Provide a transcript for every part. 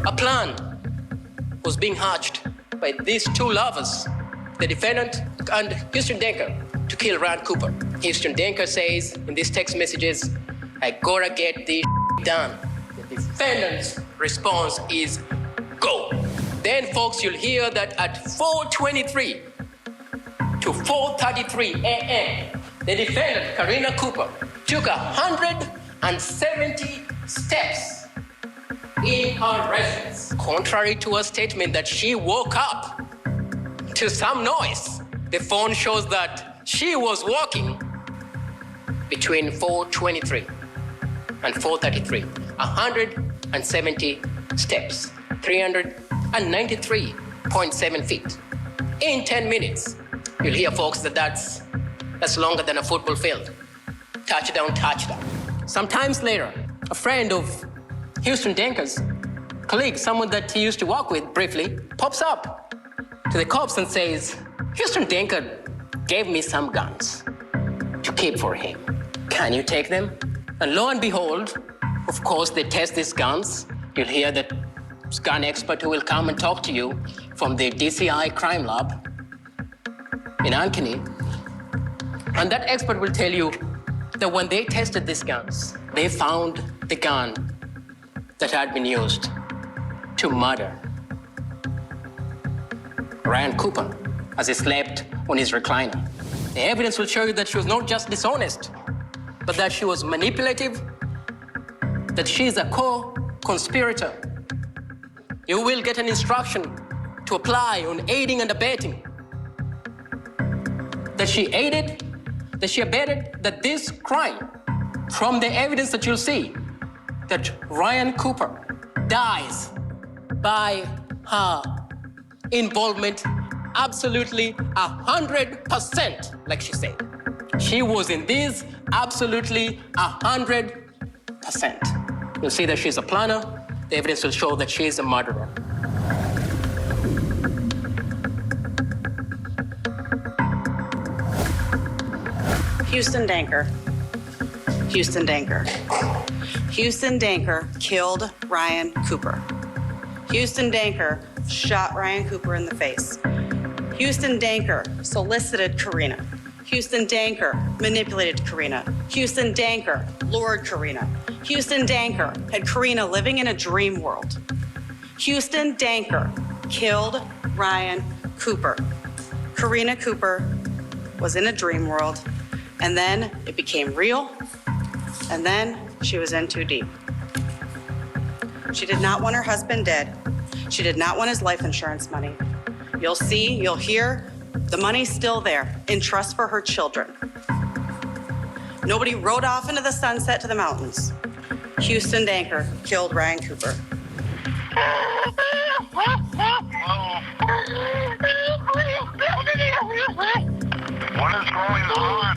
A plan was being hatched by these two lovers, the defendant and Houston Denker, to kill Ryan Cooper. Houston Denker says in these text messages, "I gotta get this done." The defendant's response is, "Go." Then, folks, you'll hear that at 4:23 to 4:33 a.m., the defendant, Karina Cooper, took 170 steps in her residence. Contrary to her statement that she woke up to some noise, the phone shows that she was walking between 4:23 and 4:33, 170 steps, 393.7 feet. In 10 minutes, you'll hear, folks, that's longer than a football field. Touchdown, touchdown. Sometimes later, a friend of Houston Denker's colleague, someone that he used to work with briefly, pops up to the cops and says, "Houston Denker gave me some guns to keep for him. Can you take them?" And lo and behold, of course, they test these guns. You'll hear that gun expert who will come and talk to you from the DCI crime lab in Ankeny. And that expert will tell you that when they tested these guns, they found the gun that had been used to murder Ryan Cooper as he slept on his recliner. The evidence will show you that she was not just dishonest, but that she was manipulative, that she is a co-conspirator. You will get an instruction to apply on aiding and abetting. That she aided, that she abetted, that this crime, from the evidence that you'll see, that Ryan Cooper dies by her involvement absolutely 100%, like she said. She was in this absolutely 100%. You'll see that she's a planner. The evidence will show that she is a murderer. Houston Denker. Houston Denker. Houston Denker killed Ryan Cooper. Houston Denker shot Ryan Cooper in the face. Houston Denker solicited Karina. Houston Denker manipulated Karina. Houston Denker lured Karina. Houston Denker had Karina living in a dream world. Houston Denker killed Ryan Cooper. Karina Cooper was in a dream world, and then it became real, and then she was in too deep. She did not want her husband dead. She did not want his life insurance money. You'll see, you'll hear, the money's still there in trust for her children. Nobody rode off into the sunset to the mountains. Houston Denker killed Ryan Cooper. What is going on?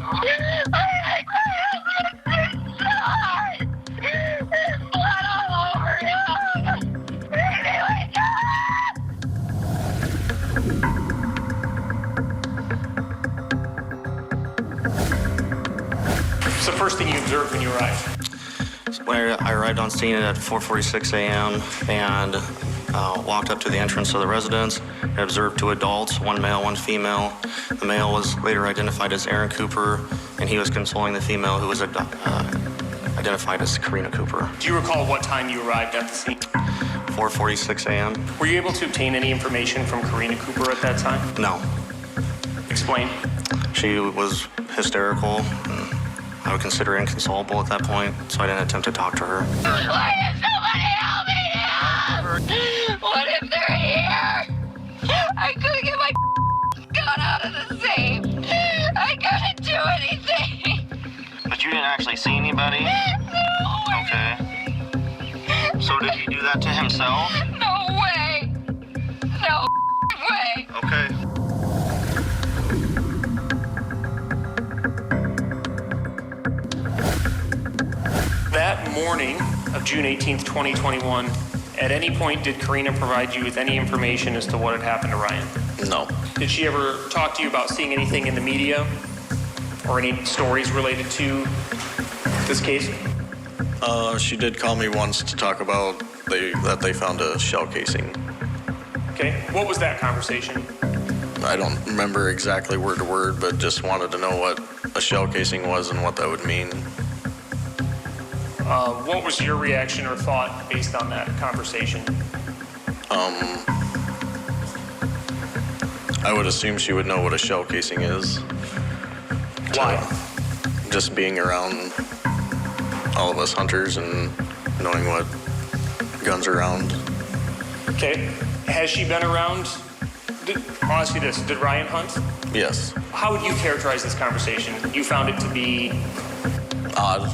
There's blood all over him. What's the first thing you observed when you arrived? When I arrived on scene at 4:46 a.m. and walked up to the entrance of the residence, I observed two adults, one male, one female. The male was later identified as Aaron Cooper, and he was consoling the female who was identified as Karina Cooper. Do you recall what time you arrived at the scene? 4:46 a.m. Were you able to obtain any information from Karina Cooper at that time? No. Explain. She was hysterical. I would consider her inconsolable at that point, so I didn't attempt to talk to her. Why did somebody help me now? What if they're here? I couldn't get my gun out of the safe. I couldn't do anything. But you didn't actually see anybody? No. Okay. So did he do that to himself? No way. No way. Okay. That morning of June 18th, 2021, at any point did Karina provide you with any information as to what had happened to Ryan? No. Did she ever talk to you about seeing anything in the media or any stories related to this case? She did call me once to talk about that they found a shell casing. Okay. What was that conversation? I don't remember exactly word to word, but just wanted to know what a shell casing was and what that would mean. What was your reaction or thought based on that conversation? I would assume she would know what a shell casing is. Why? Just being around all of us hunters and knowing what guns are around. Okay. Has she been around? I'll ask you this. Did Ryan hunt? Yes. How would you characterize this conversation? You found it to be Odd.